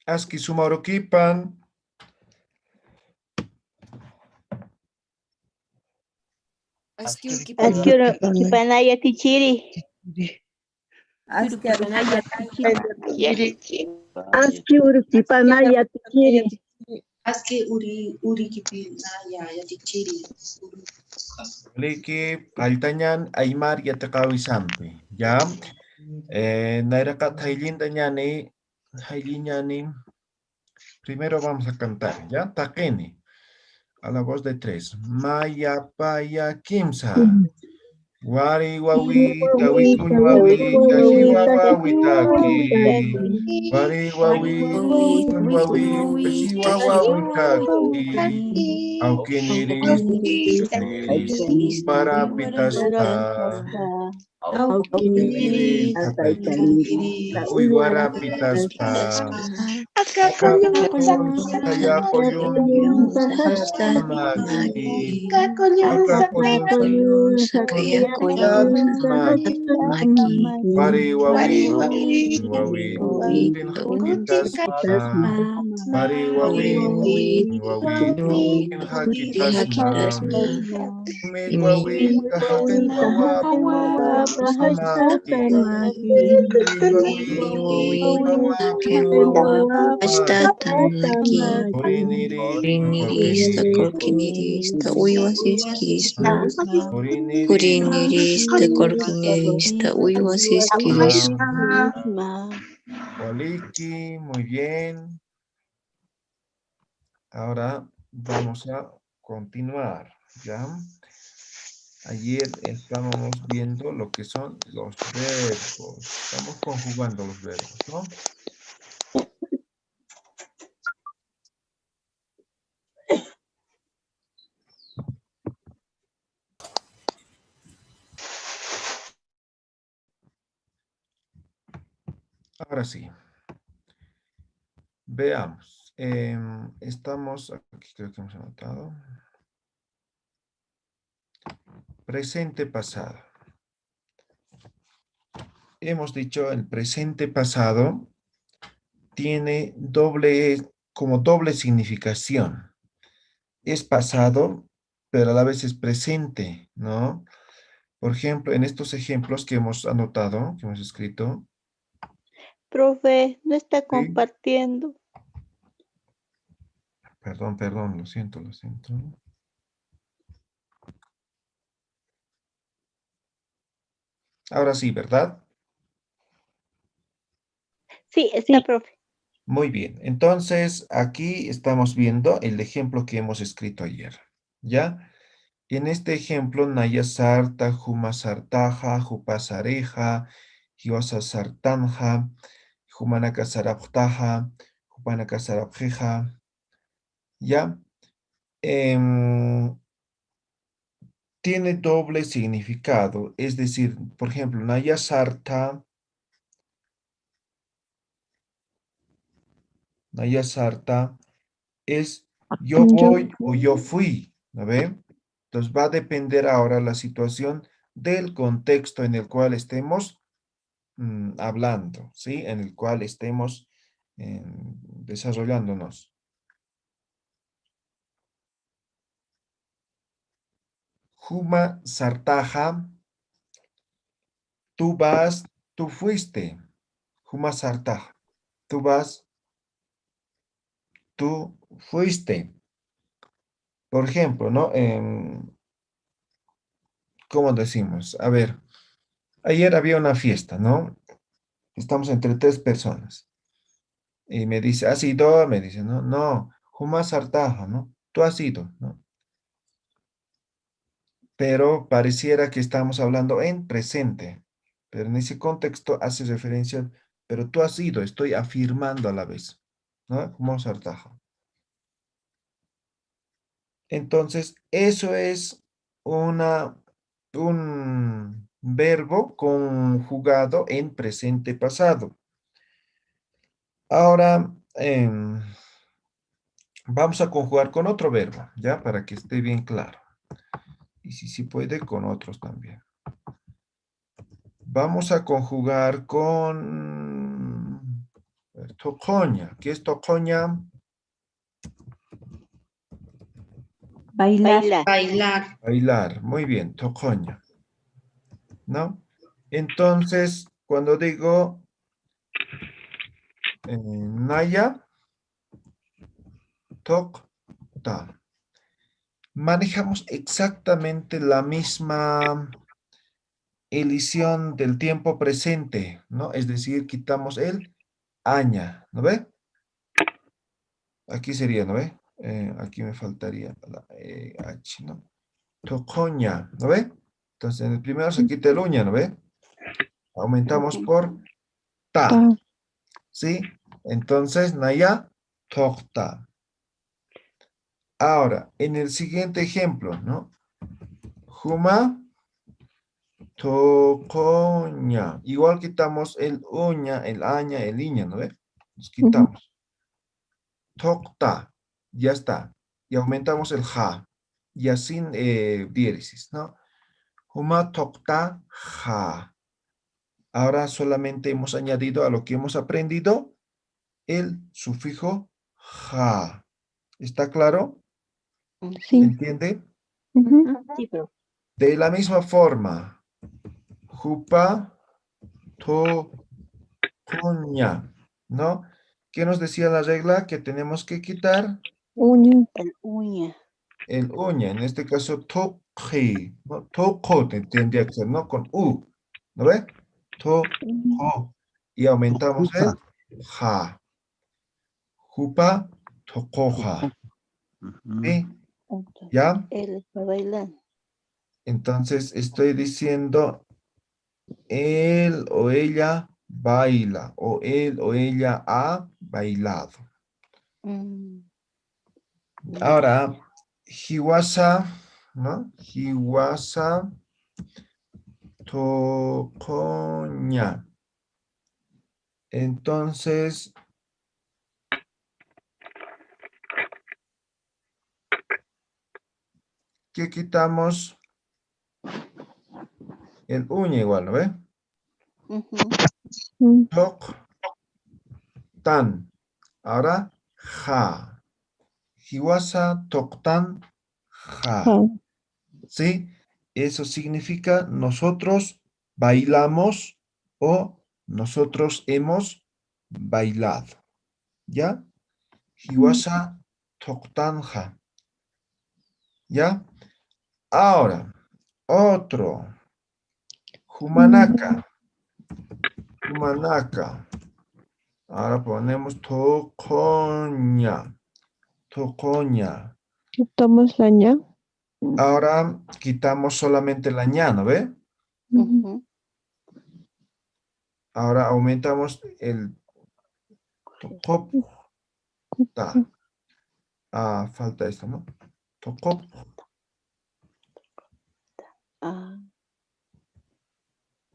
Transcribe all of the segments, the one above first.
Aski sumarukipan. Askiro kipanaya tichiri. Aski urkipanaya tichiri. Aski uri kipinaya yatichiri. Liki paltañan aymar yataqawisanpi. Ya. Nairakat Haylin primero vamos a cantar, ¿ya? Taqueni. A la voz de tres. Maya, paya, kimsa. Wari, wawita, wikun, wawita, hiwa, wawita, ki. Wari, wawikun, wawita, hiwa, wawita, ki. Aukiniris, niris, para pitaspa. Aukiniris, uy, warapitaspa. Akakuyun, sayakuyun, maki. Akakuyun, maki. Wari, wawi, wawi, pinhakitaspa. Wari, wawi, wawi, pinhakitaspa. Imit wawi, kahakan wawa, samaki. Urinirista, korkinirista, uywasiskirista. Urinirista, korkinirista, uywasiskirista. Waliki, muy bien. Ahora vamos a continuar, ¿ya? Ayer estábamos viendo lo que son los verbos. Estamos conjugando los verbos, ¿no? Ahora sí. Veamos. Estamos, aquí creo que hemos anotado. Presente pasado. Hemos dicho el presente pasado tiene como doble significación. Es pasado, pero a la vez es presente, ¿no? Por ejemplo, en estos ejemplos que hemos anotado, que hemos escrito. Profe, no está ¿Sí? compartiendo. Perdón, lo siento. Ahora sí, ¿verdad? Sí, está, profe. Muy bien. Entonces, aquí estamos viendo el ejemplo que hemos escrito ayer, ¿ya? En este ejemplo, Naya sarta, Juma sartaja, Jupa sareja, Hiosa sartanja, Jumanaka saraptaja, Jupanaka sarapjeja, ¿ya? Tiene doble significado, es decir, por ejemplo, Naya sarta es yo voy o yo fui, ¿no ve? Entonces va a depender ahora la situación del contexto en el cual estemos hablando, ¿sí? En el cual estemos desarrollándonos. Juma sartaja, tú vas, tú fuiste. Juma sartaja, tú vas, tú fuiste. Por ejemplo, ¿no? ¿Cómo decimos? A ver, ayer había una fiesta, ¿no? Estamos entre 3 personas. Y me dice, ¿has ido? Me dice, no, Juma sartaja, ¿no? Tú has ido, ¿no? Pero pareciera que estamos hablando en presente. Pero en ese contexto hace referencia, pero tú has ido, estoy afirmando a la vez, ¿no? Como sartaja. Entonces, eso es un verbo conjugado en presente pasado. Ahora, vamos a conjugar con otro verbo, ¿ya? Para que esté bien claro. Y si puede, con otros también. Vamos a conjugar con... ver, tocoña. ¿Qué es tocoña? Bailar. Bailar. Bailar. Muy bien, tocoña. ¿No? Entonces, cuando digo Naya, tokta. Manejamos exactamente la misma elisión del tiempo presente, ¿no? Es decir, quitamos el aña, ¿no ve? Aquí sería, ¿no ve? Aquí me faltaría la H, ¿no? Tocoña, ¿no ve? Entonces, en el primero se quita el uña, ¿no ve? Aumentamos por ta, ¿sí? Entonces, Naya, tokta. Ahora, en el siguiente ejemplo, ¿no? Juma, tocoña. Igual quitamos el uña, el aña, el iña, ¿no ve? Los quitamos. Tokta, ya está. Y aumentamos el ja, ya sin diéresis, ¿no? Huma tokta ja. Ahora solamente hemos añadido a lo que hemos aprendido el sufijo ja. ¿Está claro? Sí. ¿Entiende? Sí, profe. De la misma forma, jupa, tocoña, ¿no? ¿Qué nos decía la regla? Que tenemos que quitar El uña. el uña, en este caso toqui, ¿no? Toco tendría que ser, ¿no? Con u, ¿no ve? Toco. Y aumentamos el ja. Jupa, tocoja. ¿Sí? Entonces, ¿Ya? él está bailando. Entonces estoy diciendo él o ella baila o él o ella ha bailado. Mm, Ahora, hiwasa, ¿no? Hiwasa tocoña. Entonces, ¿qué quitamos? El uña igual, ¿no ve? ujú. Tok, tan. Ahora, ja. Hiwasa toktan ja. ¿Sí? Eso significa nosotros bailamos o nosotros hemos bailado. ¿Ya? Hiwasa toktanja. ¿Ya? Ahora, otro. Humanaka. Humanaka. Ahora ponemos tocoña. Tocoña. Quitamos la ña. Ahora quitamos solamente la ña, ¿no ve? Ujú. Ahora aumentamos el tocopta. Ah, falta esto, ¿no? Tocop. Ah,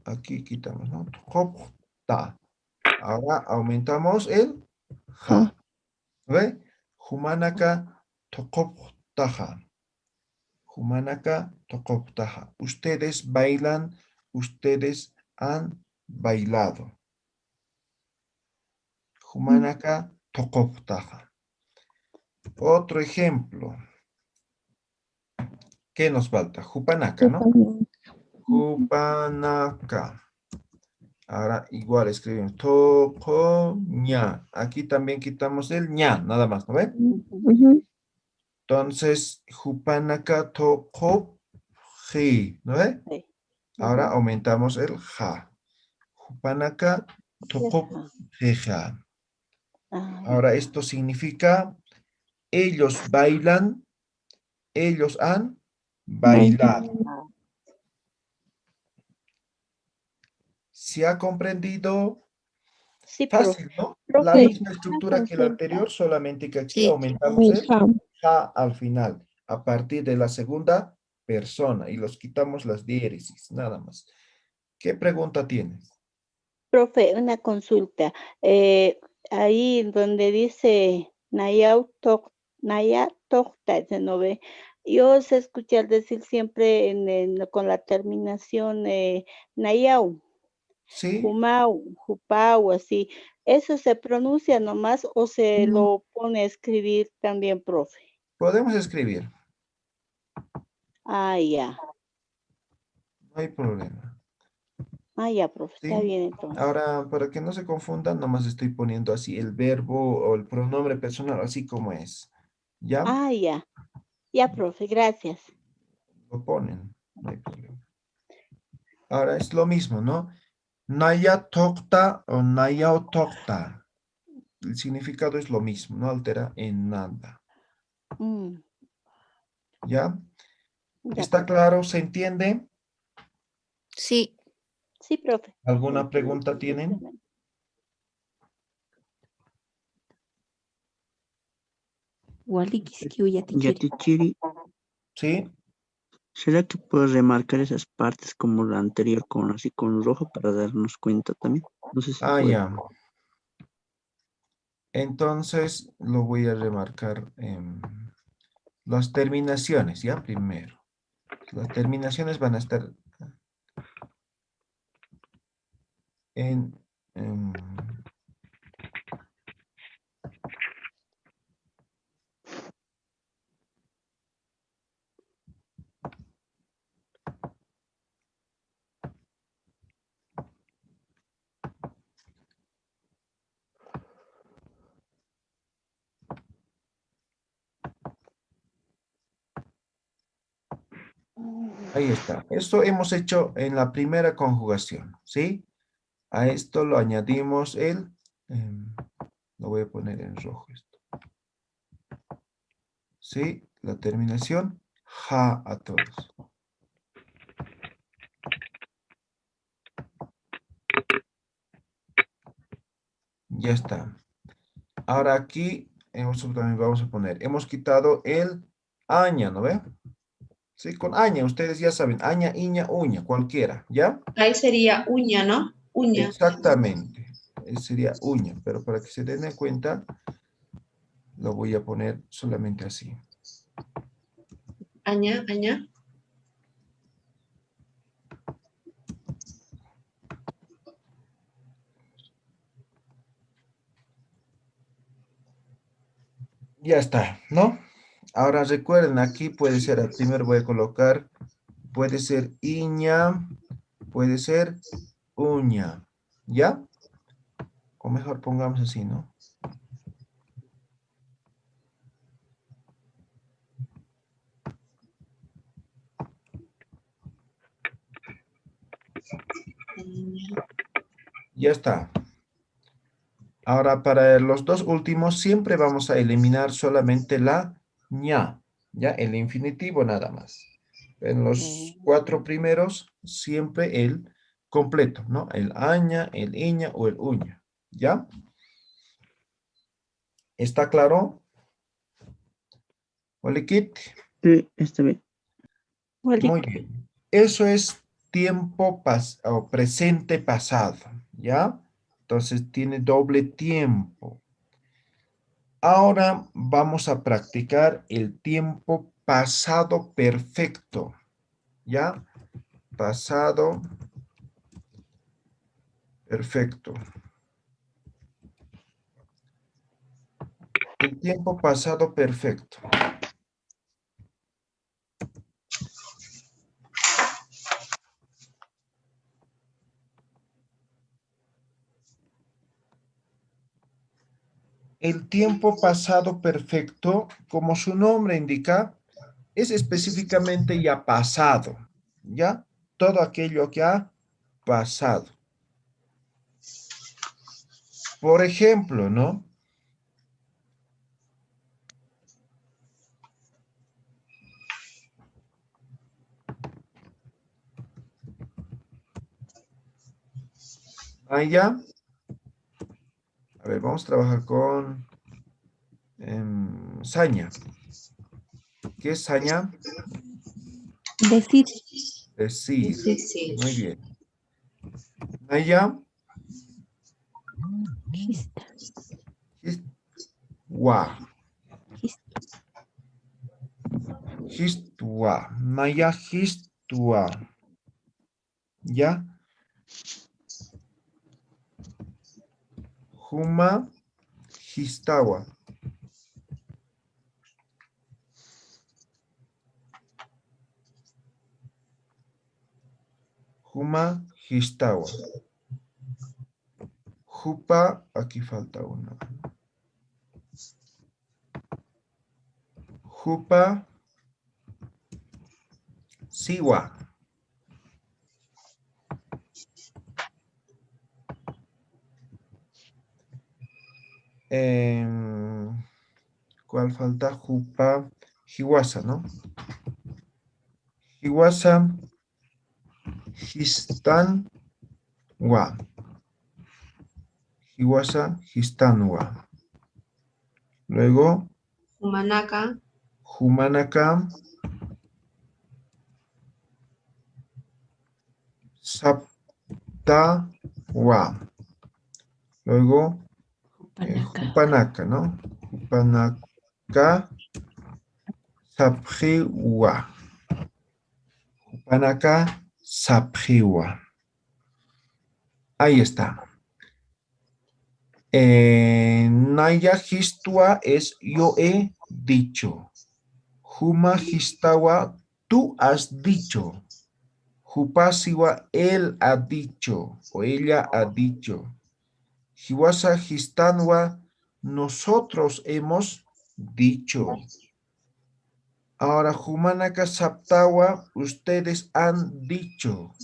Aquí quitamos, ¿no? Tocopta. Ahora aumentamos el ja. ¿No ve? Humanaka tocoptaja. Humanaka tocoptaja. Ustedes bailan, ustedes han bailado. Humanaka tocoptaja. Otro ejemplo. ¿Qué nos falta? Jupanaka, ¿no? Jupanaka. Ahora igual escribimos tocoña. Aquí también quitamos el ña, nada más, ¿no ve? Entonces, jupanaka tocoji, ¿no ve? sí. Ahora Ujú. aumentamos el ja. Jupanaka tocojeja. Ah, Ahora esto significa ellos bailan, ellos han bailado. ah, ¿Se ha comprendido? sí, profe. Fácil, ¿no? La Profe, misma una estructura que la consulta. anterior, solamente que aquí Sí. aumentamos el ja al final, a partir de la segunda persona, y los quitamos las diéresis, nada más. ¿Qué pregunta tienes? Profe, una consulta. Ahí donde dice Naya Tokta, ¿no ve? Yo sé escuchar decir siempre con la terminación Nayau, ¿Sí? Jumau, Jupau, así. ¿Eso se pronuncia nomás o se lo pone a escribir también, profe? Podemos escribir, Ah, ya. no hay problema. Ah, ya, profe. ¿Sí? Está bien entonces. Ahora, para que no se confundan, nomás estoy poniendo así el verbo o el pronombre personal, así como es. ¿Ya? Ah, ya. Ya, profe. Gracias. Lo ponen, no hay problema. Ahora es lo mismo, ¿no? Naya tokta o naya tokta. El significado es lo mismo, no altera en nada. Mm, ¿Ya? ya, ¿Está profe. claro? ¿Se entiende? Sí. Sí, profe. ¿Alguna pregunta tienen? Yatichiri, ¿Sí? ¿será que puedo remarcar esas partes como la anterior con así con rojo para darnos cuenta también? No sé si Ah, puedo. ya. Entonces lo voy a remarcar las terminaciones, ¿ya? Primero. Las terminaciones van a estar en... en- ahí está. Esto hemos hecho en la primera conjugación, ¿sí? A esto lo añadimos lo voy a poner en rojo esto. ¿Sí? La terminación, ja a todos. Ya está. Ahora aquí también vamos a poner, hemos quitado el aña, ¿no ve? Sí, con aña, ustedes ya saben, aña, iña, uña, cualquiera, ¿ya? Ahí sería uña, ¿no? Uña. Exactamente. Sería uña, pero para que se den en cuenta, lo voy a poner solamente así. Aña, aña. Ya está, ¿no? Ahora recuerden, aquí puede ser, primero voy a colocar, puede ser iña, puede ser uña, ¿ya? O mejor pongamos así, ¿no? Ya está. Ahora, para los dos últimos, siempre vamos a eliminar solamente la ña, ¿ya? El infinitivo nada más. En los 4 primeros, siempre el completo, ¿no? El aña, el iña o el uña, ¿ya? ¿Está claro? Oliquit. Sí, está bien. Muy bien. Eso es tiempo o presente pasado, ¿ya? Entonces tiene doble tiempo. Ahora vamos a practicar el tiempo pasado perfecto, ¿ya? Pasado perfecto. El tiempo pasado perfecto. El tiempo pasado perfecto, como su nombre indica, es específicamente ya pasado, ¿ya? Todo aquello que ha pasado. Por ejemplo, ¿no? Allá, a ver, vamos a trabajar con saña. ¿Qué es saña? Decir. Decir. Decir. Muy bien. Allá, wa. Histua. Maya histua. ¿Ya? Huma histawa. Huma histawa. Jupa, aquí falta una. Jupa siwa. ¿Cuál falta? Jupa hiwasa, ¿no? Hiwasa histan wa. Hiwasa histan wa. Luego, Humanaka. Humanaka sapta wa. Luego, Hupanaka, ¿no? Hupanaka sapjiwa. Hupanaka sapjiwa. Ahí está. Naya histua es yo he dicho. Huma histawa tú has dicho. Hupasiwa él ha dicho o ella ha dicho. Hiwasa histanwa nosotros hemos dicho. Ahora humanaka saptawa ustedes han dicho.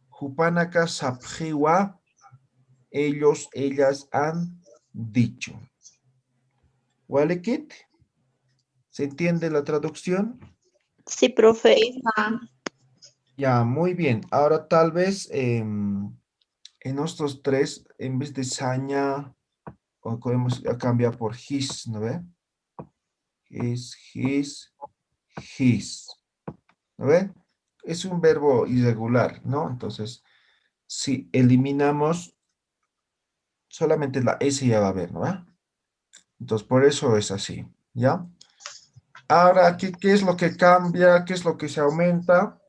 Hupanaka sapjiwa ellos, ellas han dicho. ¿Walekit? ¿Se entiende la traducción? Sí, profe. Ya, muy bien. Ahora tal vez en estos tres, en vez de saña, o podemos cambiar por his, ¿no ve? His, ¿no ve? Es un verbo irregular, ¿no? Entonces, si eliminamos, solamente la S ya va a haber, ¿no ve? Entonces, por eso es así, ¿ya? Ahora, aquí, ¿qué es lo que cambia? ¿Qué es lo que se aumenta?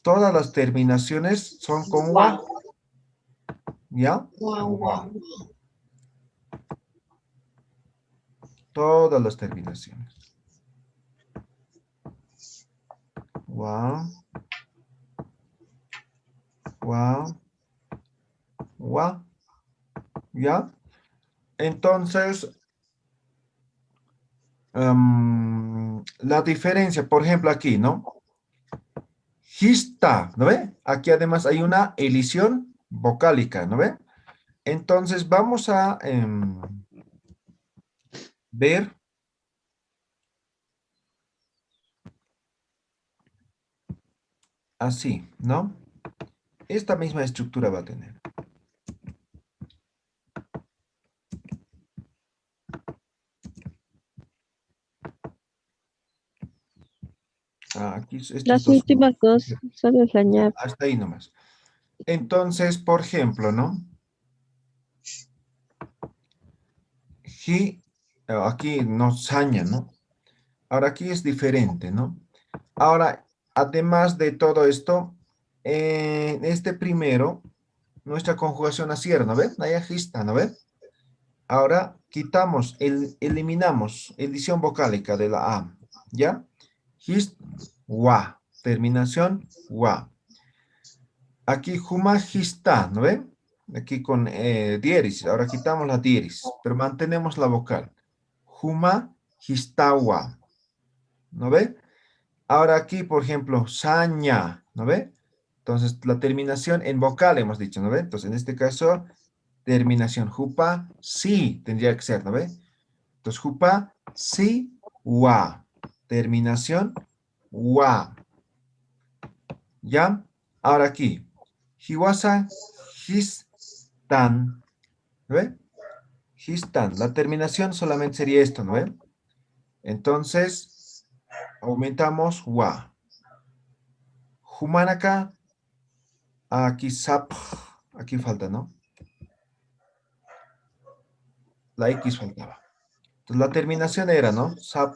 Todas las terminaciones son con wa. ¿Ya? Wa. Todas las terminaciones. Wa. Wa. Wa. ¿Ya? Entonces, la diferencia, por ejemplo, aquí, ¿no? Hista, ¿no ve? Aquí además hay una elisión vocálica, ¿no ve? Entonces vamos a ver así, ¿no? Esta misma estructura va a tener. Aquí estos Las dos últimas dos, solo es la ñap. hasta ahí nomás. Entonces, por ejemplo, ¿no? Aquí no saña, ¿no? Ahora aquí es diferente, ¿no? Ahora, además de todo esto, este primero, nuestra conjugación asier, ¿no ve? Nayajista, ¿no ve? Ahora quitamos, eliminamos edición vocálica de la A, ¿ya? Hist, wa, terminación, wa. Aquí huma-hista, ¿no ve? Aquí con diéresis, ahora quitamos la diéresis, pero mantenemos la vocal. Huma-histawa, ¿no ve? Ahora aquí, por ejemplo, saña, ¿no ve? Entonces, la terminación en vocal hemos dicho, ¿no ve? Entonces, en este caso, terminación jupa, sí, tendría que ser, ¿no ve? Entonces, jupa, sí, wa. Terminación, wa. ¿Ya? Ahora aquí, hiwasa, histan, ¿no ve? Histan. La terminación solamente sería esto, ¿no ve? Entonces, aumentamos wa. Humanaka, aquí sap, aquí falta, ¿no? La X faltaba. Entonces la terminación era, ¿no? Sap,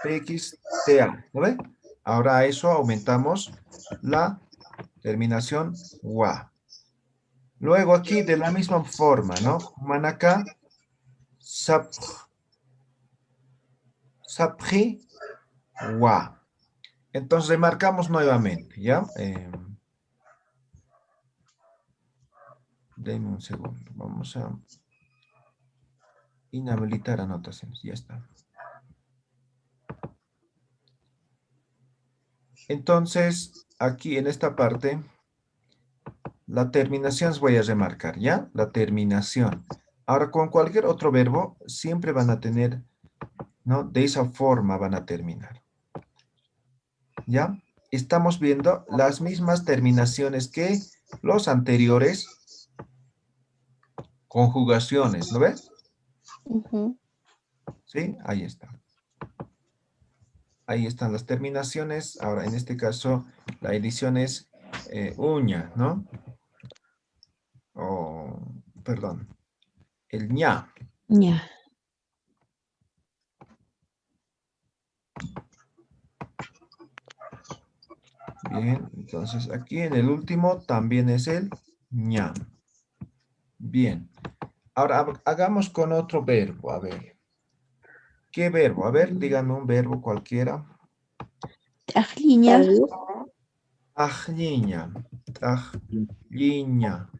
PX, TA, ¿no ve? Ahora a eso aumentamos la terminación wa. Luego aquí de la misma forma, ¿no? Manacá, sapri, wa. Entonces remarcamos nuevamente, ¿ya? Denme un segundo. Vamos a inhabilitar anotaciones. Ya está. Entonces, aquí en esta parte, la terminación voy a remarcar, ¿ya? La terminación. Ahora, con cualquier otro verbo, siempre van a tener, ¿no? De esa forma van a terminar. ¿Ya? Estamos viendo las mismas terminaciones que los anteriores conjugaciones, ¿no ves? Ujú. Sí, ahí está. Ahí están las terminaciones. Ahora, en este caso, la edición es uña, ¿no? O, perdón, el ña. Ya. Bien, entonces aquí en el último también es el ña. Bien. Ahora hagamos con otro verbo. A ver. ¿Qué verbo? A ver, díganme un verbo cualquiera. Tajliña. Salir. Ajliña. Ajliña.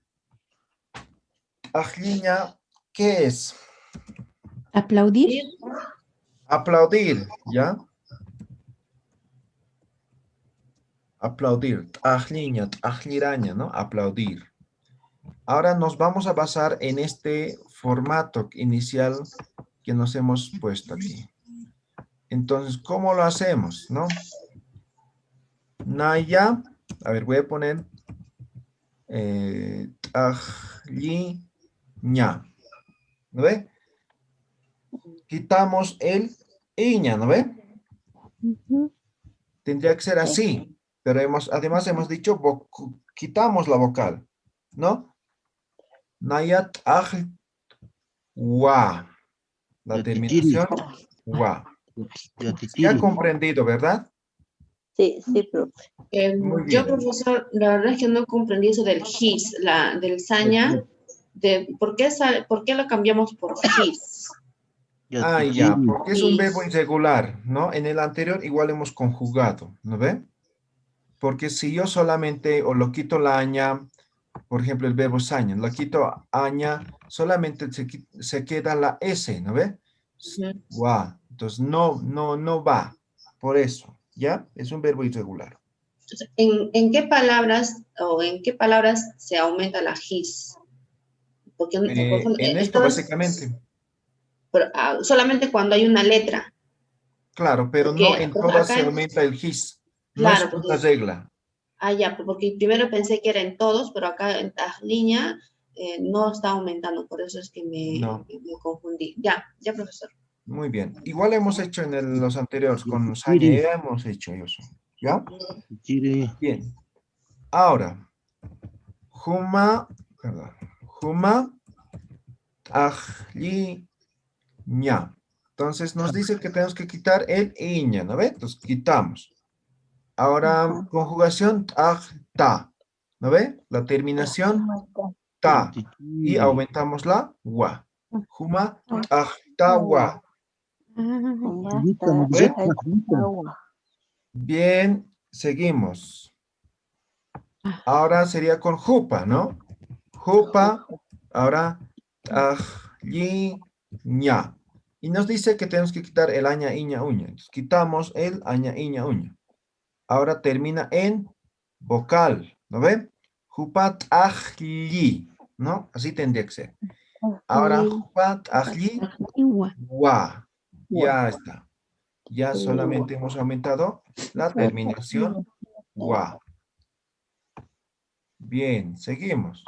Ajliña, ¿qué es? Aplaudir. Aplaudir, ¿ya? Aplaudir. Ajliña, ajliraña, ¿no? Aplaudir. Ahora nos vamos a basar en este formato inicial que nos hemos puesto aquí. Entonces, ¿cómo lo hacemos, no? Naya, a ver, voy a poner ajliña, ¿no ve? Quitamos el iña, ¿no ve? Ujú. Tendría que ser Sí. así, pero además hemos dicho, quitamos la vocal, ¿no? Nayat aj, wa, la terminación, wa. Se ha comprendido, ¿verdad? Sí, sí, profe. Muy Yo, bien. profesor, la verdad es que no comprendí eso del his, del saña, ¿por qué lo cambiamos por his? Ah, ya, porque es un verbo His. irregular, ¿no? En el anterior igual hemos conjugado, ¿no ve? Porque si yo solamente o lo quito la aña, por ejemplo, el verbo saña, lo quito aña, solamente se queda la S, ¿no ve? Ujú. Wa. Entonces no va. Por eso, ¿ya? Es un verbo irregular. ¿En qué palabras o en qué palabras se aumenta la his? Porque, por ejemplo, En esto, básicamente, solamente cuando hay una letra. claro, pero no Porque en por ejemplo, todas se acá, aumenta el his. No es claro, una regla. ya, porque primero pensé que era en todos, pero acá en línea no está aumentando, por eso es que No. me confundí. Ya, profesor. Muy bien. Igual hemos hecho en los anteriores con saña, ya hemos hecho eso. ¿Ya? Bien. Ahora, perdón, Juma ajliña. Entonces nos dice que tenemos que quitar el iña, ¿no ve? Entonces quitamos. Ahora, Ajá. conjugación ta, ¿no ve? La terminación ta. Y aumentamos la wa. Juma wa. ¿No ve? Agua. Bien, seguimos. Ahora sería con jupa, ¿no? Jupa, ahora ajliña. Y nos dice que tenemos que quitar el aña, iña, uña. Entonces, quitamos el aña, iña, uña. Ahora termina en vocal, ¿no ven? Jupat ajli, ¿no? Así tendría que ser. Ahora jupat ajli, Igual. wa. Ya está. Ya solamente hemos aumentado la terminación wa. Bien, seguimos.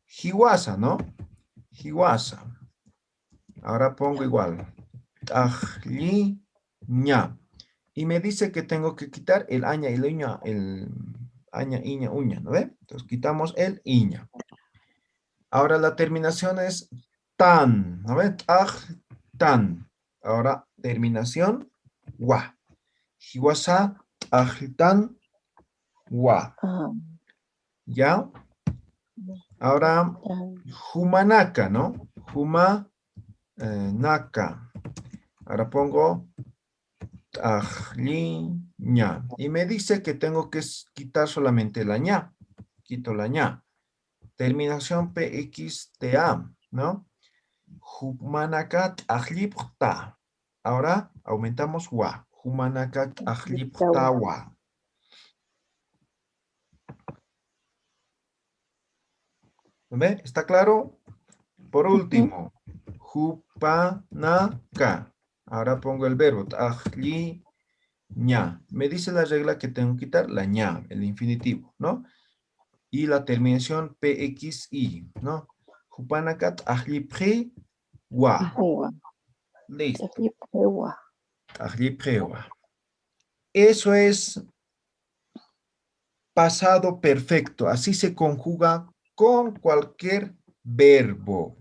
Hiwasa, ¿no? Hiwasa. Ahora pongo igual. Ajliña. Y me dice que tengo que quitar el aña y el iña, uña, ¿no ve? Entonces quitamos el iña. Ahora la terminación es tan, ¿no ve? Tan. Ahora terminación wa. Hiwasa, tan, wa. Ajá. ¿Ya? Ahora, Humanaka, ¿no? Naka. Ahora pongo Tajliña. Y me dice que tengo que quitar solamente la ña. Quito la ña. Terminación PXTA, ¿no? Humanakat ajlipta. Ahora aumentamos wa. Humanakat ajliptawa. ¿Ve? ¿Está claro? Por último, hupanaka. Ahora pongo el verbo. Ajli ña. Me dice la regla que tengo que quitar la ña, el infinitivo, ¿no? Y la terminación PXI, ¿no? Hupanakat ajlipri wa. Listo. Ajliprewa. Eso es pasado perfecto. Así se conjuga con cualquier verbo.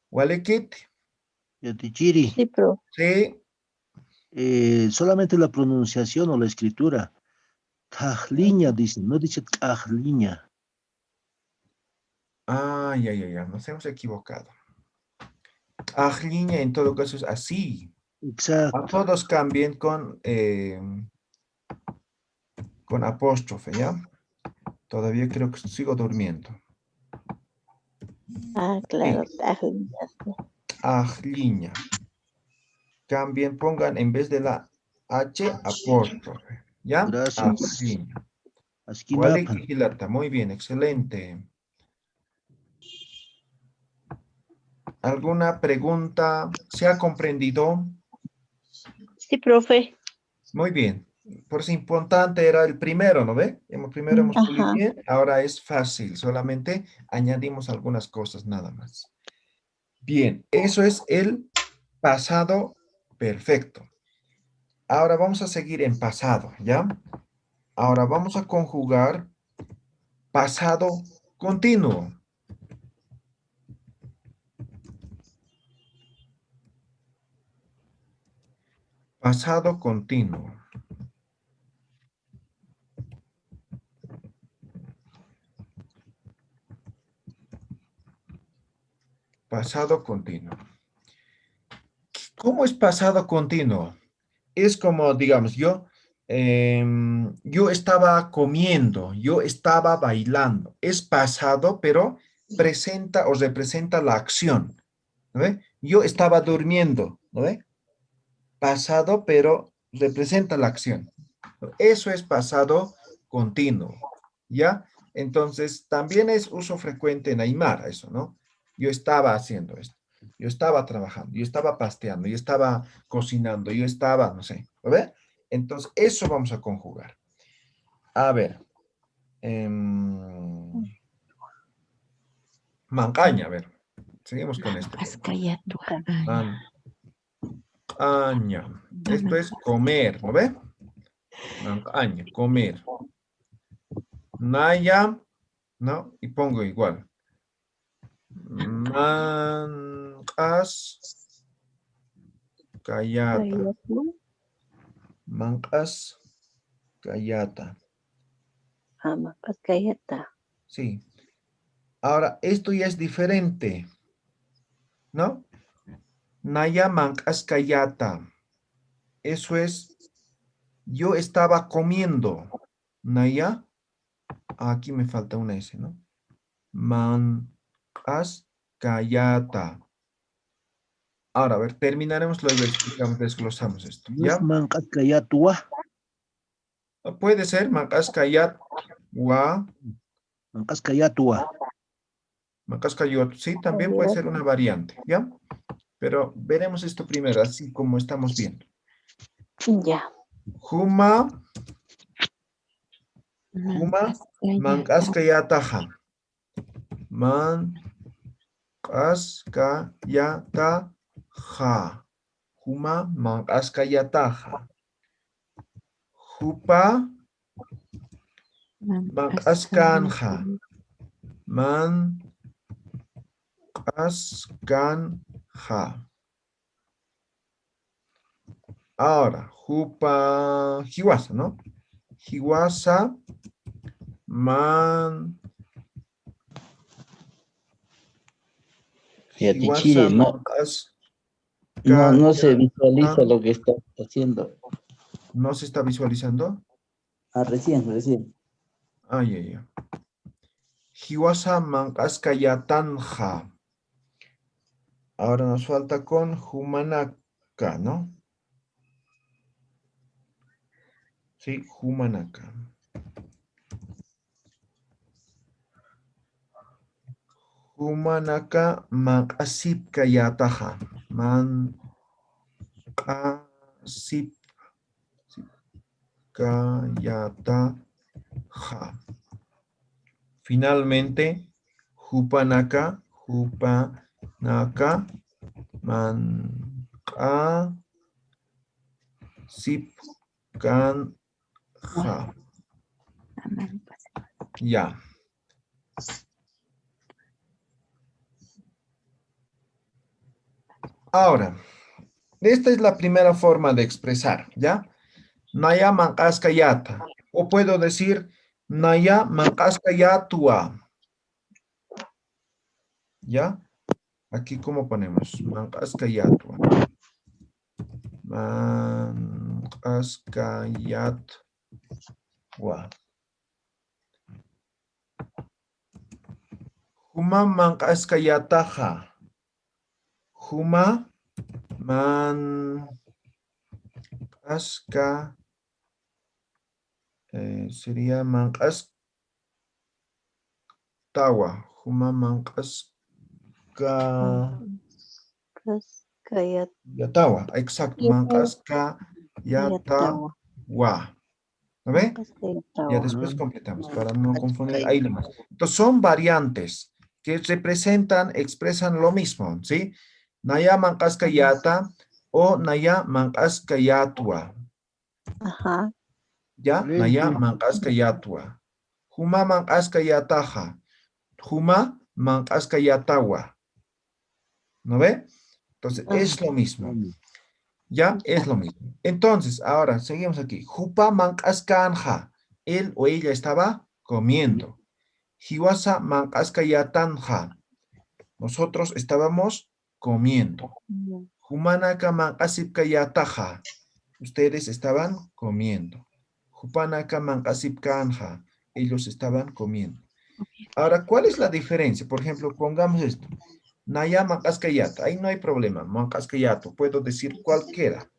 ¿Walekit? Yatichiri, Sí, profe. Sí. solamente la pronunciación o la escritura. Tajliña dice, no dice tajliña. Ah, ya. Nos hemos equivocado. Ajliña en todo caso es así. A Exacto. todos cambien con apóstrofe, ¿ya? Todavía creo que sigo durmiendo. Claro. Ajliña. Cambien, pongan en vez de la H, apóstrofe. ¿Ya? Gracias. Ajliña. Asquinapan. Hilata, muy bien, excelente. ¿Alguna pregunta? ¿Se ha comprendido? Sí, profe. Muy bien. Por eso importante era el primero, ¿no ve? Primero hemos pulido Ajá. bien, ahora es fácil. Solamente añadimos algunas cosas nada más. Bien, eso es el pasado perfecto. Ahora vamos a seguir en pasado, ¿ya? Ahora vamos a conjugar pasado continuo. Pasado continuo. Pasado continuo. ¿Cómo es pasado continuo? Es como, digamos, yo estaba comiendo, yo estaba bailando. Es pasado, pero presenta o representa la acción. ¿No ve? Yo estaba durmiendo, ¿no ve? Pasado, pero representa la acción. Eso es pasado continuo, ¿ya? Entonces, también es uso frecuente en Aymara, eso, ¿no? Yo estaba haciendo esto, yo estaba trabajando, yo estaba pasteando, yo estaba cocinando, yo estaba, no sé, ¿lo ve? Entonces, eso vamos a conjugar. A ver. Mancaña, a ver. Seguimos con esto. Mancaña. Esto es comer, ¿no ve? Mancaña, comer. Naya, ¿no? Y pongo igual. Mankas kayata. Mankas kayata. Mankas kayata. Sí. Ahora, esto ya es diferente, ¿no? Naya mankas kayata. Eso es, yo estaba comiendo. Naya, aquí me falta una S, ¿no? Mankas kayata. Ahora, a ver, terminaremos, luego explicamos, desglosamos esto, No es ¿ya? mancacayatua. Puede ser mankas kayat wa Mancascayatua. Macascayot, sí, también puede ser una variante, ¿ya? Pero veremos esto primero, así como estamos viendo. Ya. Juma, Mancascayataja. Mancascayataja. Juma, Mancascayataja. Jupa, Mancascanja. Mancascanja. Ahora, Jupa, Jiwasa, ¿no? Jiwasa, Fíjate, Hiwasa Chile, no se visualiza lo que está haciendo. ¿No se está visualizando? Recién. Ay. Hiwasa Mankaskayatanja. Ahora nos falta con Humanaka, ¿no? Sí, Humanaka. Humanaka Mankasipkayataja. Mankasipkayataja. Finalmente, Hupanaka Mankasipkanja. Ya. Ahora, esta es la primera forma de expresar, ¿ya? Naya Mankaskayata. O puedo decir Naya Mankaskayatua. ¿Ya? Aquí, ¿cómo ponemos? Mankaskayatua. Mankaskayatwa. Huma Mankaskayataja. Huma Mankaska. Sería Mankastawa. Huma Mankaskayatawa. Exacto. Mankaskayatawa. ¿No ve? Ya después completamos para no confundir. Ahí nomás. Entonces son variantes que expresan lo mismo, ¿sí? Naya Mankaskayata o Naya Mankaskayatua. Ajá. ¿Ya? Naya Mankaskayatua. Huma Mankaskayataja. Huma Mankaskayatawa. ¿No ve? Entonces es lo mismo. Ya es lo mismo. Entonces, ahora seguimos aquí. Hupa Mankaskanja. Él o ella estaba comiendo. Hiwasa Mankaskayatanja. Nosotros estábamos comiendo. Humanaka Mankasipkayataja. Ustedes estaban comiendo. Hupanaka Mankasipkanja. Ellos estaban comiendo. Ahora, ¿cuál es la diferencia? Por ejemplo, pongamos esto. Naya Mankaskayata. Ahí no hay problema. Mankaskayato. Puedo decir cualquiera.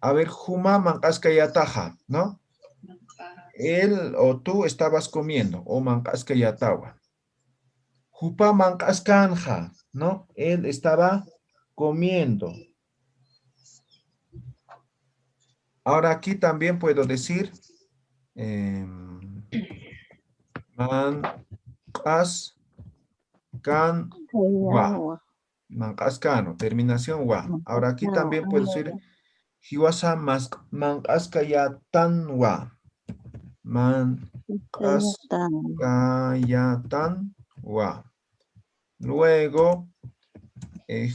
A ver, Huma Mankaskayataja, ¿no? Él o tú estabas comiendo. O Mankaskayatawa. Hupa Mankaskanja, ¿no? Él estaba comiendo. Ahora aquí también puedo decir Mankaskano. Mankaskano, terminación wa. Ahora aquí también puedo decir Hiwasa Mankaskayatanwa. Mankaskayatanwa. Luego,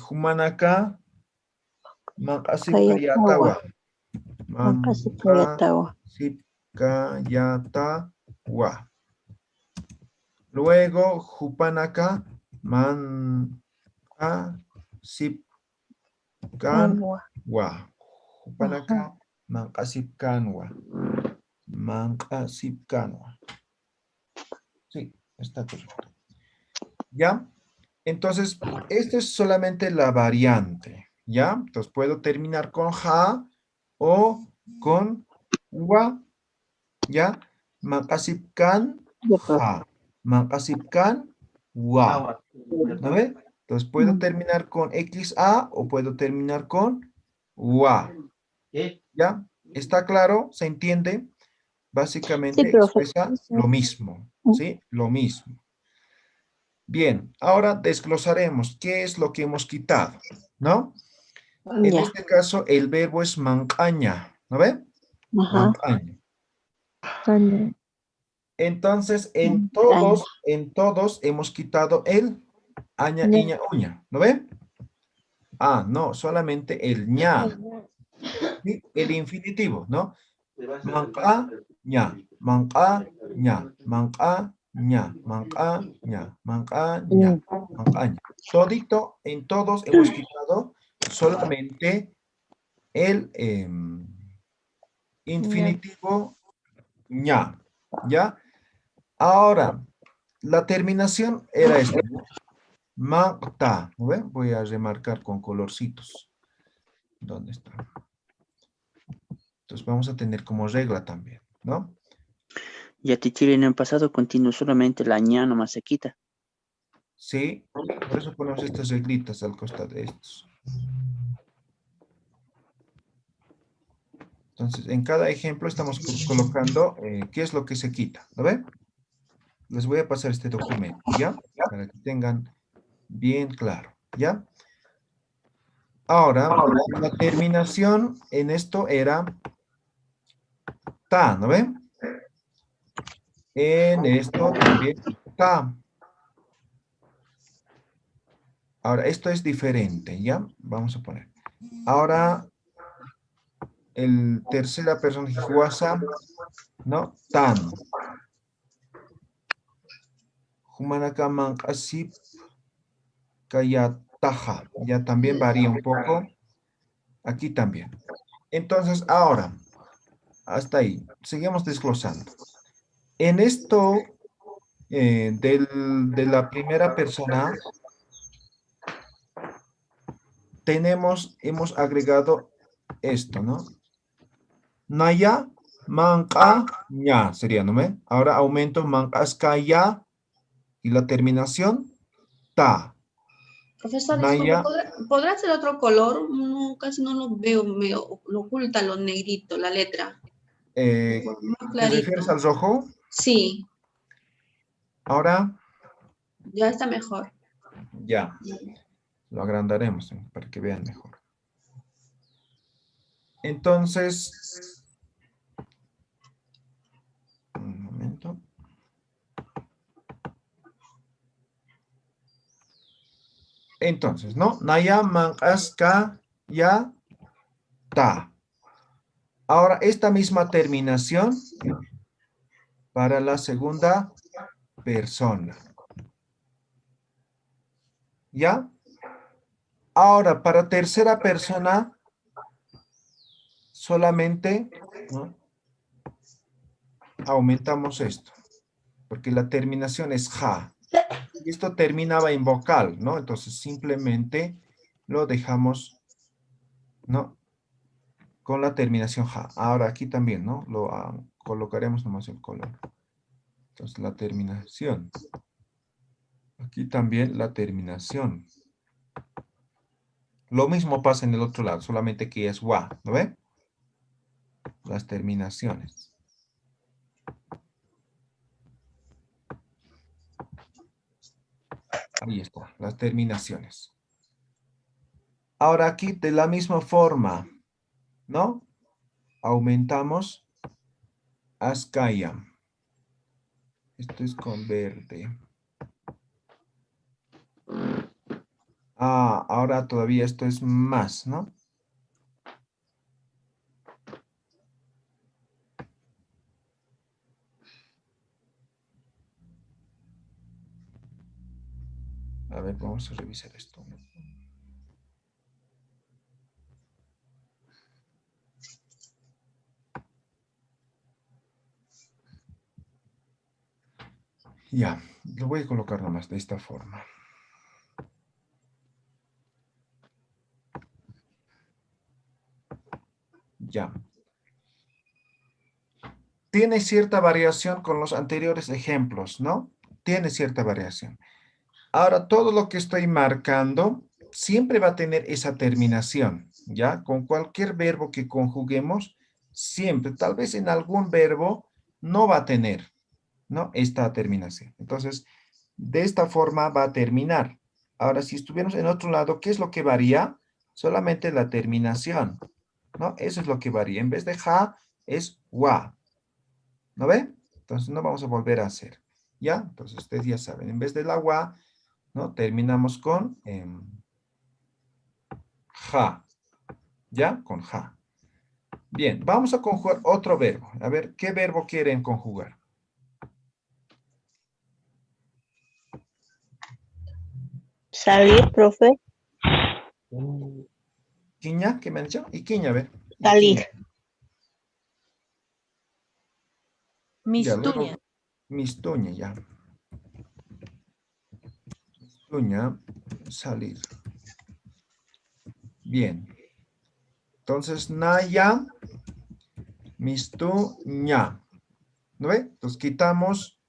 Humanaka Mankasipkayatawa. Mankasipkayatawa. Luego, Hupanaka Mankasipkanwa. Hupanaka Mankasipkanwa. Mankasipkanwa. Sí, está correcto. ¿Ya? Entonces, esta es solamente la variante. ¿Ya? Entonces, puedo terminar con ja o con wa. ¿Ya? Mankasipkan ja. Mankasipkan wa. ¿No ve? Entonces, puedo terminar con XA o puedo terminar con wa. ¿Ya? ¿Está claro? ¿Se entiende? Básicamente expresa lo mismo. ¿Sí? Lo mismo. Bien, ahora desglosaremos qué es lo que hemos quitado, ¿no? En este caso, el verbo es mancaña, ¿no ve? Mancaña. Entonces, en todos hemos quitado el aña, iña, uña, ¿no ve? Ah, no, solamente el ña. ¿Sí? El infinitivo, ¿no? Mancaña, mancaña, mancaña, mancaña, mancaña, mancaña. Todito, en todos hemos quitado solamente el infinitivo ña, ¿ya? Ahora, la terminación era esta, ¿no? Ma-ta, ¿no ven? Voy a remarcar con colorcitos. ¿Dónde está? Entonces vamos a tener como regla también, ¿no? Ya teacher, en el pasado continuo solamente la ña nomás se quita. Sí, por eso ponemos estas reglitas al costado de estos. Entonces, en cada ejemplo estamos colocando qué es lo que se quita, ¿lo ven? Les voy a pasar este documento, ¿ya? Para que tengan bien claro, ¿ya? Ahora, la terminación en esto era ta, ¿no ven? En esto también ta. Ahora, esto es diferente, ¿ya? Vamos a poner. Ahora, el tercera persona, Juasa, ¿no? Tan. Humanakaman asip kayataja. Ya también varía un poco. Aquí también. Entonces, ahora, hasta ahí. Seguimos desglosando. En esto de la primera persona, hemos agregado esto, ¿no? Naya, manca, ña, sería, ¿no? ¿Ve? Ahora aumento mancaska ya y la terminación, ta. Profesor, disculpe, Naya, ¿podrá ser otro color? No, casi no lo veo, lo oculta lo negrito, la letra. ¿te Más refieres clarito. al rojo? Sí, Ahora, ya está mejor. ya, lo agrandaremos para que vean mejor. Entonces, un momento. Entonces, ¿no? Naya, mancaska, ya, ta. Ahora, esta misma terminación para la segunda persona. ¿Ya? Ahora, para tercera persona, solamente, ¿no? Aumentamos esto, porque la terminación es ja. Y esto terminaba en vocal, ¿no? Entonces, simplemente lo dejamos, ¿no? Con la terminación ja. Ahora, aquí también, ¿no? Lo colocaremos nomás el color. Entonces, la terminación. Aquí también la terminación. Lo mismo pasa en el otro lado, solamente que es wa, ¿no ve? Las terminaciones. Ahí está, las terminaciones. Ahora aquí de la misma forma, ¿no? Aumentamos askaya. Esto es con verde. Ah, ahora todavía esto es más, ¿no? A ver, vamos a revisar esto. Ya, lo voy a colocar nomás de esta forma. Ya. Tiene cierta variación con los anteriores ejemplos, ¿no? Tiene cierta variación. Ahora, todo lo que estoy marcando siempre va a tener esa terminación, ¿ya? Con cualquier verbo que conjuguemos, siempre, tal vez en algún verbo, no va a tener, ¿no? Esta terminación. Entonces, de esta forma va a terminar. Ahora, si estuviéramos en otro lado, ¿qué es lo que varía? Solamente la terminación, ¿no? Eso es lo que varía. En vez de ja, es wa. ¿No ven? Entonces, no vamos a volver a hacer, ¿ya? Entonces, ustedes ya saben, en vez de la wa, ¿no? Terminamos con ja, ¿ya? Con ja. Bien, vamos a conjugar otro verbo. A ver, ¿qué verbo quieren conjugar? Salir, profe. Quiña, ¿qué me han dicho? Y quiña, a ver. Salir. Ya, luego, Mistuña. mistuña, ya. Mistuña, salir. Bien. Entonces, naya, mistuña. ¿No ve? Entonces, quitamos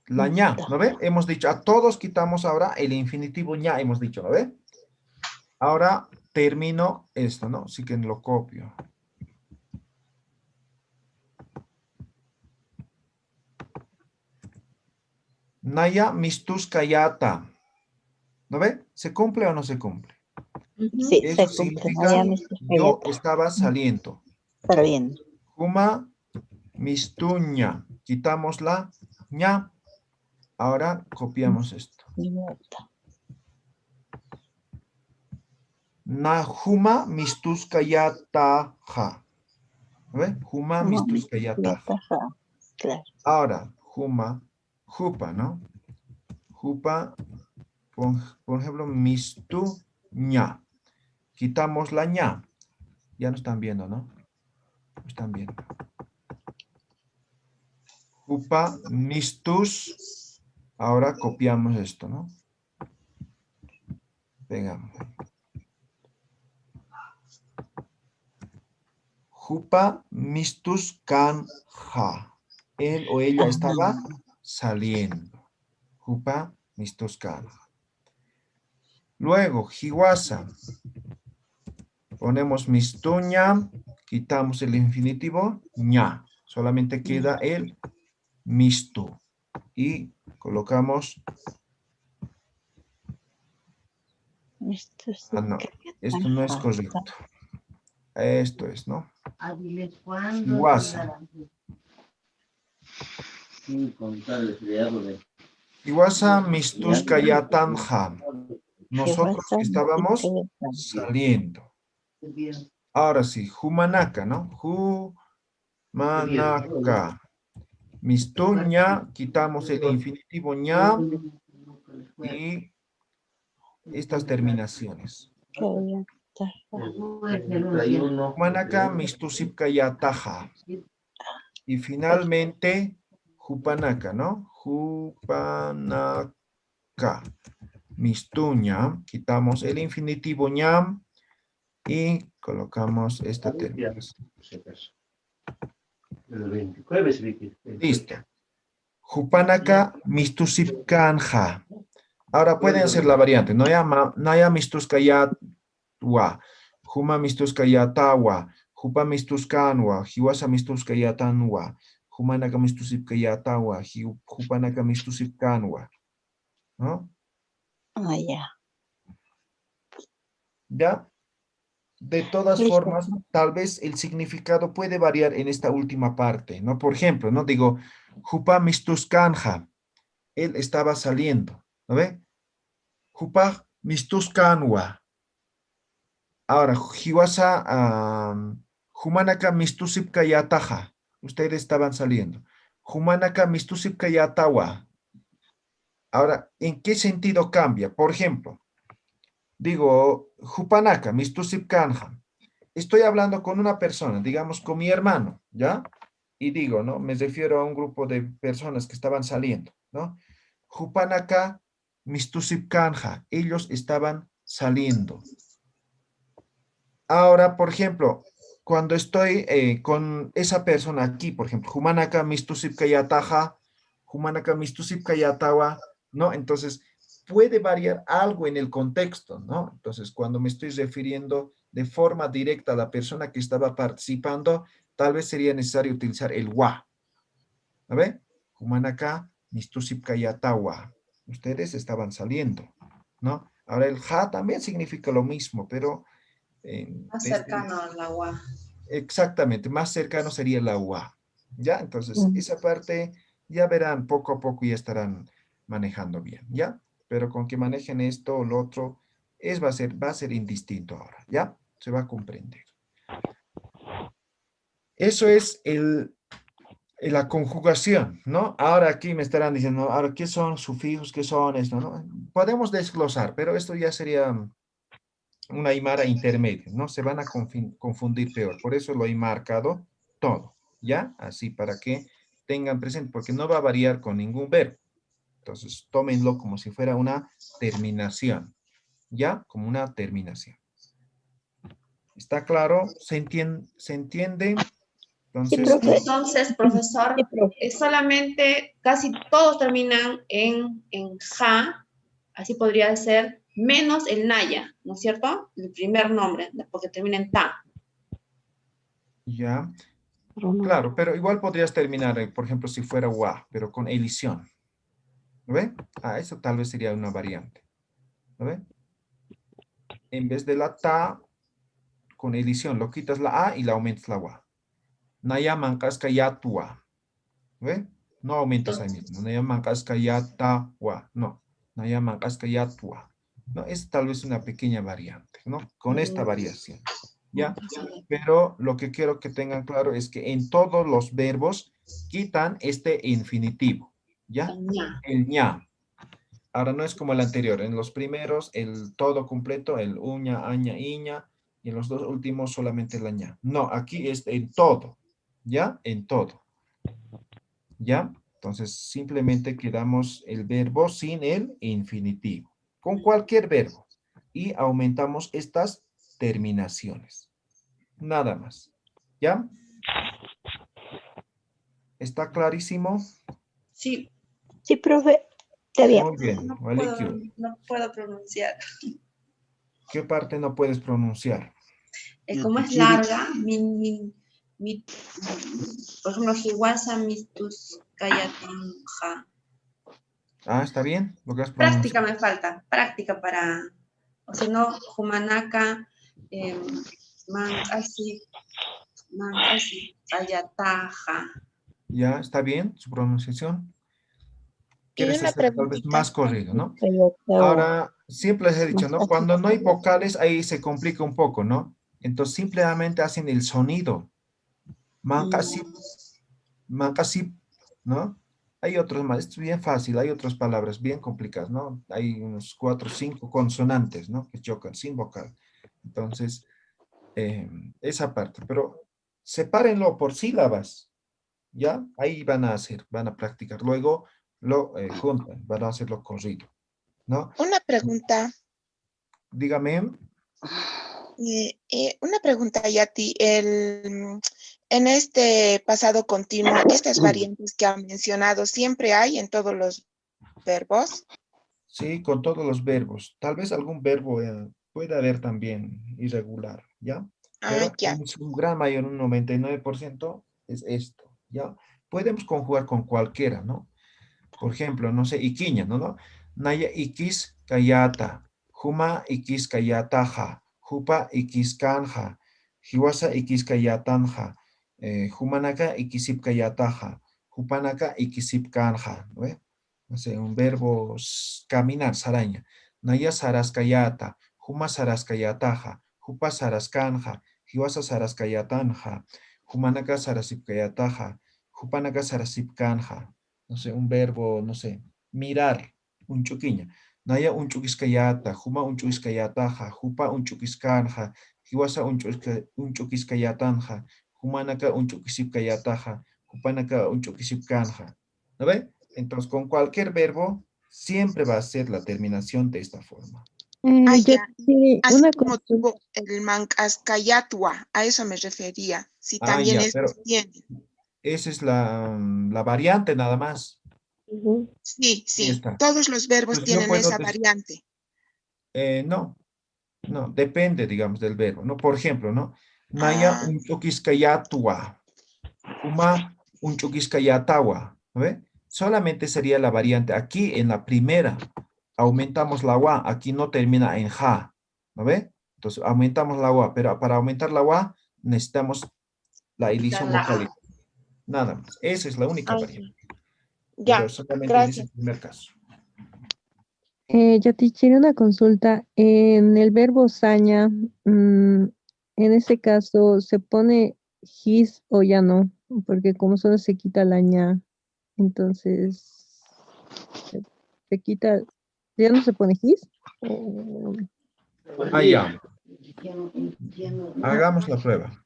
la ña, ¿no ve? Hemos dicho, a todos quitamos ahora el infinitivo ña, hemos dicho, ¿no ve? Ahora termino esto, ¿no? Así que lo copio. Naya mistuskayata. ¿No ve? ¿Se cumple o no se cumple? Sí, Eso se cumple. significa Naya yo mistuskayata. estaba saliendo. Está bien. Juma mistuña. Quitamos la ña. Ahora copiamos esto. Najuma mistuskayataja. ¿No ve? Juma mistuskayataja. Claro. Ahora, juma, jupa, ¿no? Jupa, por ejemplo, mistuña. Quitamos la ña. Ya no están viendo, ¿no? No están viendo. Jupa, mistus. Ahora copiamos esto, ¿no? Pegamos. Jupa, mistus, kanja. Él o ella estaba saliendo. Jupa, mistus, kanja. Luego, jiwasa. Ponemos mistuña, quitamos el infinitivo, ña. Solamente queda el mistu. Y colocamos... Ah, no, esto no es correcto. Esto es, ¿no? Jiwasa. Jiwasa mistuskayatanja. Nosotros estábamos saliendo. Ahora sí, Jumanaka, ¿no? Jumanaka. Mistuña, quitamos el infinitivo ña y estas terminaciones. Jumanaka, mistusipkayataja. Y finalmente, Jupanaka, ¿no? Jupanaka. Mistuña, quitamos el infinitivo ñam y colocamos esta terminación. Listo. Jupanaka mistusipkanja. Ahora pueden hacer la variante. Naya mistuskayatwa. Juma mistuskayatawa. Jupa mistuskanwa. Jiwasa mistuskayatanwa. Jumanaka mistusipkayatawa. Jupanaka mistusipkanwa. ¿No? Ah, ya. ¿Ya? De todas Listo. formas, tal vez el significado puede variar en esta última parte, ¿no? Por ejemplo, ¿no? Digo, Jupa mistuskanja. Él estaba saliendo, ¿no ve? Jupa mistuskanwa. Ahora, Jiwasa, Jumanaka mistusipkayataja. Ustedes estaban saliendo. Jumanaka mistusipkayatawa. Ahora, ¿en qué sentido cambia? Por ejemplo, digo, Jupanaka, mistusipkanja. Estoy hablando con una persona, digamos con mi hermano, ¿ya? Y digo, ¿no? Me refiero a un grupo de personas que estaban saliendo, ¿no? Jupanaka, mistusipkanja. Ellos estaban saliendo. Ahora, por ejemplo, cuando estoy con esa persona aquí, por ejemplo, Jumanaka, mistusipkayataja, Jumanaka, mistusipkayatawa, ¿no? Entonces, puede variar algo en el contexto, ¿no? Entonces, cuando me estoy refiriendo de forma directa a la persona que estaba participando, tal vez sería necesario utilizar el wa. ¿A ver? Jumanaka, mistusipkayatawa. Ustedes estaban saliendo, ¿no? Ahora el ja también significa lo mismo, pero... Más cercano al agua. Exactamente, más cercano sería la UA. ¿Ya? Entonces, esa parte ya verán, poco a poco ya estarán manejando bien, ¿ya? Pero con que manejen esto o lo otro, va a ser indistinto ahora, ¿ya? Se va a comprender. Eso es La conjugación, ¿no? Ahora aquí me estarán diciendo, ahora, ¿qué son sufijos? ¿Qué son esto? ¿No? Podemos desglosar, pero esto ya sería una aymara intermedia, ¿no? Se van a confundir peor. Por eso lo he marcado todo, ¿ya? Así para que tengan presente, porque no va a variar con ningún verbo. Entonces, tómenlo como si fuera una terminación, ¿ya? Como una terminación. ¿Está claro? ¿Se entiende? ¿Se entiende? Sí, Entonces, profe. Entonces, profesor, Sí, profe. solamente casi todos terminan en ja, así podría ser, menos el naya, ¿no es cierto? El primer nombre, porque termina en ta. ya. Claro, pero igual podrías terminar, por ejemplo, si fuera wa, pero con elisión. ¿Lo ve? Ah, eso tal vez sería una variante. ¿Lo ve? En vez de la ta, con elisión, lo quitas la a y la aumentas la wa. Naya mancasca ya tua. ¿Ve? No aumentas ahí mismo. Naya mancasca ya ta wa. No. Naya mancasca ya tua. No, es tal vez una pequeña variante, ¿no? Con esta variación. ¿Ya? Pero lo que quiero que tengan claro es que en todos los verbos quitan este infinitivo. ¿Ya? El ña. Ahora no es como el anterior. En los primeros, el todo completo, el uña, aña, iña. Y en los dos últimos, solamente la ña. No, aquí es en todo. ¿Ya? En todo. ¿Ya? Entonces, simplemente quedamos el verbo sin el infinitivo. Con cualquier verbo. Y aumentamos estas terminaciones. Nada más. ¿Ya? ¿Está clarísimo? Sí, Sí, profe. Está bien. Muy bien. no Walikio. puedo pronunciar. ¿Qué parte no puedes pronunciar? Como es larga, por ejemplo, Hiwasa Mistus Kayatanja. Ah, ¿está bien? ¿Lo que has Práctica pronunciado? me falta, práctica para, o sea, no, Humanaka, Mancasi, Kayataja. ¿Ya? ¿Está bien su pronunciación? Y ¿Quieres una hacer tal vez preguntita. más corrido, no? Ahora, siempre les he dicho, ¿no? Cuando no hay vocales, ahí se complica un poco, ¿no? Entonces, simplemente hacen el sonido. Mancasi, mancasi, ¿no? Hay otros más, esto es bien fácil, hay otras palabras bien complicadas, ¿no? Hay unos 4 o 5 consonantes, ¿no? Que chocan sin vocal. Entonces, esa parte, pero sepárenlo por sílabas, ¿ya? Ahí van a hacer, van a practicar. Luego lo juntan, van a hacerlo corrido, ¿no? Una pregunta. Dígame. Una pregunta, Yati. En este pasado continuo, estas variantes que han mencionado, ¿siempre hay en todos los verbos? Sí, con todos los verbos. Tal vez algún verbo puede haber también irregular, ¿ya? Ah, Pero ya. en su gran mayoría, un 99% es esto, ¿ya? Podemos conjugar con cualquiera, ¿no? Por ejemplo, no sé, iquiña, ¿no? Naya ikis kayata, juma ikis kayataja, jupa ikis kanja, hiwasa ikis kayatanja, jumanaka ikisip kayataja, jupanaka ikisip kanja, ¿no ve? No sé, un verbo caminar, saraña. Naya saras kayata, juma saras kayataja, jupa saras kanja, hiwasa saras kayatanja, jumanaka sarasip kayataja, jupanaka sarasip kanja. No sé, un verbo, no sé, mirar, un chuquiña. Naya un chuquiscayata, juma un chuquiscayataja, jupa un chuquiscanja, hiwasa un chuquiscayatanja, jumanaka un chuquisipcayataja, jupanaka un chuquisipcanja. ¿No ve? Entonces, con cualquier verbo, siempre va a ser la terminación de esta forma. Ah, Yo ya. sí, Así una como consulta. tuvo el Mancascayatua, a eso me refería. Si Ah, también ya, pero estos tienen. esa es la variante nada más. Ujú. Sí, Ahí sí. está. Todos los verbos Entonces, yo tienen puedo esa decir, variante. no. No, depende, digamos, del verbo, ¿no? Por ejemplo, ¿no? Naya Ah, un chukiscayatua, juma un chukiscayatawa, ¿no ve? Solamente sería la variante. Aquí en la primera aumentamos la wa, aquí no termina en ja, ¿no ve? Entonces aumentamos la wa, pero para aumentar la wa necesitamos la edición vocálica. Nada más. Esa es la única ah, variante. Pero ya. solamente en ese Gracias. primer caso. Yo te quiero una consulta. En el verbo saña, en ese caso, ¿se pone his o ya no? porque como solo se quita la ña, entonces se quita, ya no se pone his. Ah, ya. Hagamos la prueba.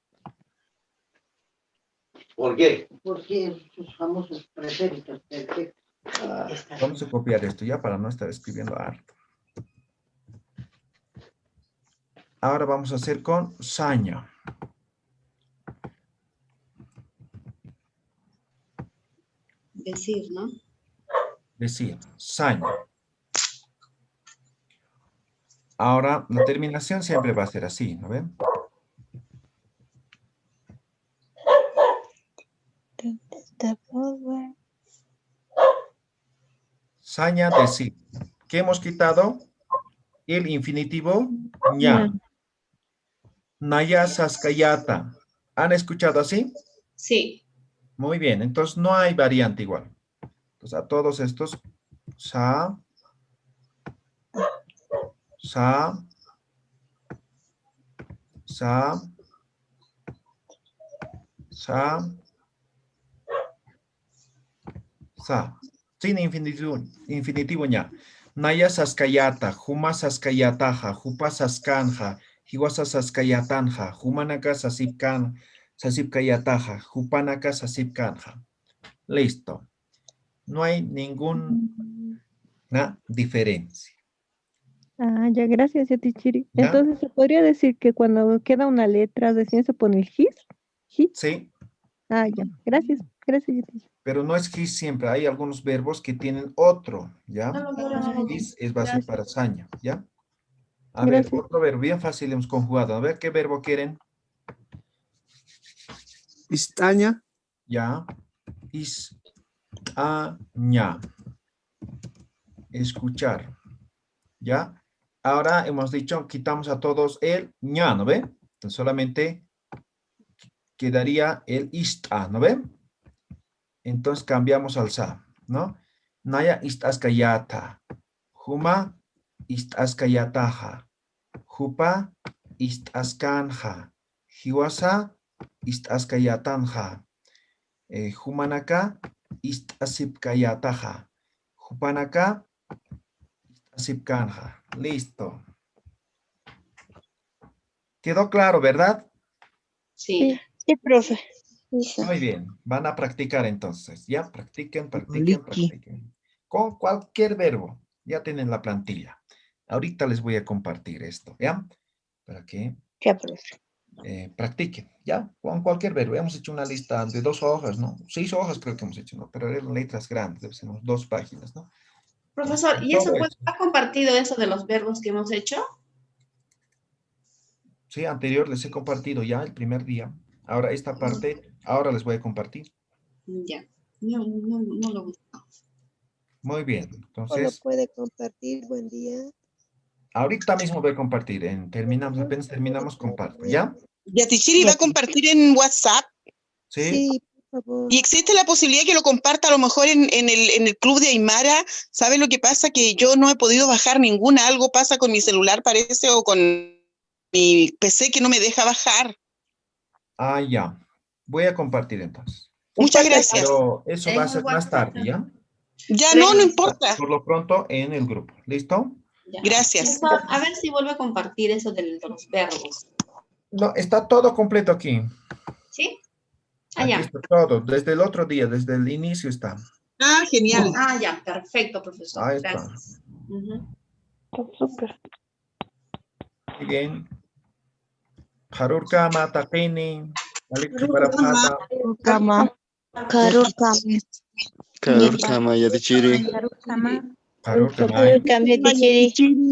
¿Por qué? Porque sus famosos pretéritos perfectos. Vamos a copiar esto ya para no estar escribiendo harto. Ahora vamos a hacer con saña. Decir, ¿no? Decir, saña. Ahora, la terminación siempre va a ser así, ¿no ven? Saña, decir. ¿Qué hemos quitado? El infinitivo ña. Ña. Naya saskayata. ¿Han escuchado así? Sí. Muy bien, entonces no hay variante igual. Entonces a todos estos, sa, sa, sa, sa, sa. Sin infinitivo ña. Naya saskayata, juma saskayataja, jupa saskanja, hiwasa saskayatanja, jumanaka sasipkayataja, jupanaka sasipkanja. Listo. No hay ninguna diferencia. Ah, ya, gracias, ya, Tichiri. ¿Ya? Entonces, ¿se podría decir que cuando queda una letra recién se pone el his? ¿His? Sí, Ah, ya, gracias, gracias, ya, Tichiri. pero no es his siempre. Hay algunos verbos que tienen otro, ¿ya? His es base Gracias. para saña, ¿ya? A ver, Gracias. otro verbo bien fácil hemos conjugado. A ver, ¿qué verbo quieren? Istaña. Ya. Ña. Escuchar. ¿Ya? Ahora hemos dicho, quitamos a todos el ña, ¿no ve? Entonces solamente quedaría el ista, ¿no ve? Entonces cambiamos al sa, ¿no? Naya istaskayata. Juma istaskayataja. Jupa istaskanja. Hiwasa istaskayatanja. Jumanaka istasipkayataja. Jupanaka istasipkanja. Listo. ¿Quedó claro, verdad? Sí. Sí, profe. Muy bien. Van a practicar entonces. Ya, practiquen. Liki. Con cualquier verbo. Ya tienen la plantilla. Ahorita les voy a compartir esto, ¿ya? Para que Ya, profe. practiquen, ¿ya? Con cualquier verbo. Hemos hecho una lista de 2 hojas, ¿no? 6 hojas creo que hemos hecho, ¿no? Pero eran letras grandes, debe ser unas 2 páginas, ¿no? Profesor, ¿y eso ha compartido eso de los verbos que hemos hecho? Sí, anterior les he compartido ya el primer día. Ahora esta parte, ahora les voy a compartir. Ya. No lo busco. Muy bien, ¿Lo entonces, puede compartir? Buen día. ahorita mismo voy a compartir. Apenas terminamos, comparto, ¿ya? Yatichiri va a compartir en WhatsApp. Sí. Sí, por favor. Y existe la posibilidad que lo comparta a lo mejor en el club de Aymara. ¿Sabe lo que pasa? Que yo no he podido bajar ninguna. Algo pasa con mi celular, parece, o con mi PC que no me deja bajar. Ah, ya. Voy a compartir entonces. Muchas gracias. Pero eso va a ser más tarde, ¿ya? Ya no importa. Por lo pronto en el grupo. ¿Listo? Ya. Gracias. Profesor, a ver si vuelve a compartir eso de los verbos. No, está todo completo aquí. ¿Sí? Aquí ya. está todo. Desde el otro día, desde el inicio está. Ah, genial. Ah, ya. Perfecto, profesor. Ahí está. Gracias. Ujú. Súper. Muy bien. Harurka Matapeni. Alikbarapata. Kama. Karur kama Yatichiri. Harurka Cambio de